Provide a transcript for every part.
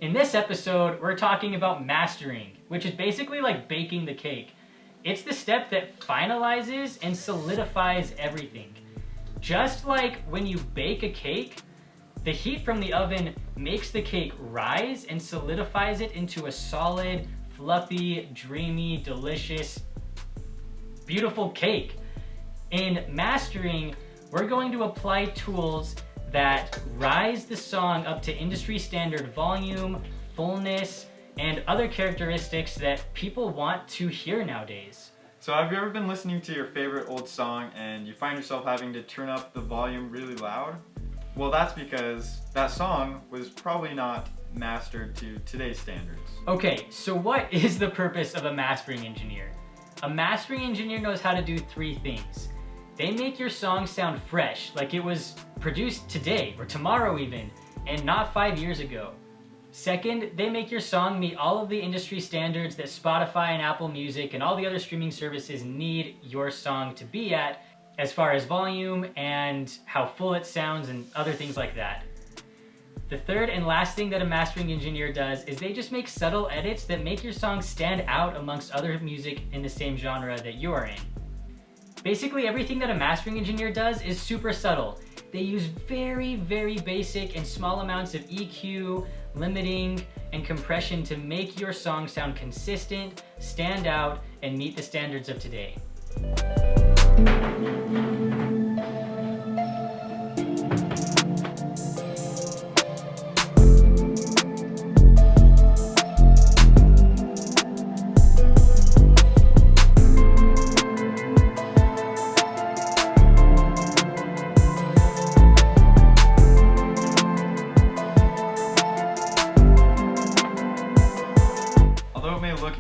In this episode, we're talking about mastering, which is basically like baking the cake. It's the step that finalizes and solidifies everything. Just like when you bake a cake, the heat from the oven makes the cake rise and solidifies it into a solid, fluffy, dreamy, delicious, beautiful cake. In mastering, we're going to apply tools that rise the song up to industry standard volume, fullness, and other characteristics that people want to hear nowadays. So have you ever been listening to your favorite old song and you find yourself having to turn up the volume really loud? Well, that's because that song was probably not mastered to today's standards. Okay, so what is the purpose of a mastering engineer? A mastering engineer knows how to do three things. They make your song sound fresh, like it was produced today or tomorrow even, and not 5 years ago. Second, they make your song meet all of the industry standards that Spotify and Apple Music and all the other streaming services need your song to be at, as far as volume and how full it sounds and other things like that. The third and last thing that a mastering engineer does is they just make subtle edits that make your song stand out amongst other music in the same genre that you're in. Basically, everything that a mastering engineer does is super subtle. They use very, very basic and small amounts of EQ, limiting, and compression to make your song sound consistent, stand out, and meet the standards of today.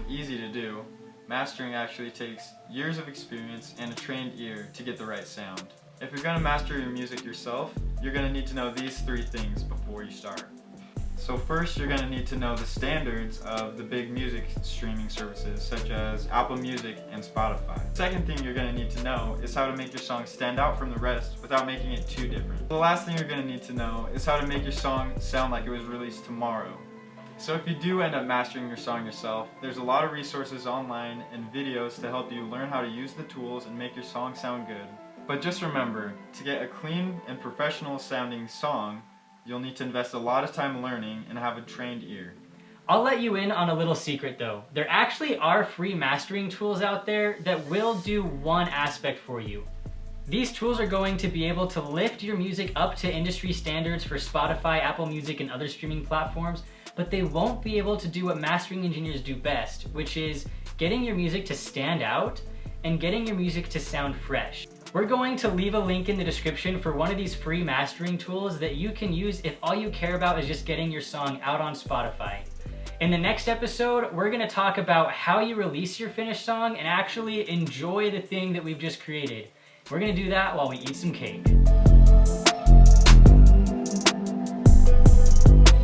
Easy to do, mastering actually takes years of experience and a trained ear to get the right sound. If you're going to master your music yourself, you're going to need to know these three things before you start. So first, you're going to need to know the standards of the big music streaming services such as Apple Music and Spotify. Second thing you're going to need to know is how to make your song stand out from the rest without making it too different. The last thing you're going to need to know is how to make your song sound like it was released tomorrow. So if you do end up mastering your song yourself, there's a lot of resources online and videos to help you learn how to use the tools and make your song sound good. But just remember, to get a clean and professional sounding song, you'll need to invest a lot of time learning and have a trained ear. I'll let you in on a little secret though. There actually are free mastering tools out there that will do one aspect for you. These tools are going to be able to lift your music up to industry standards for Spotify, Apple Music, and other streaming platforms, but they won't be able to do what mastering engineers do best, which is getting your music to stand out and getting your music to sound fresh. We're going to leave a link in the description for one of these free mastering tools that you can use if all you care about is just getting your song out on Spotify. In the next episode, we're going to talk about how you release your finished song and actually enjoy the thing that we've just created. We're going to do that while we eat some cake.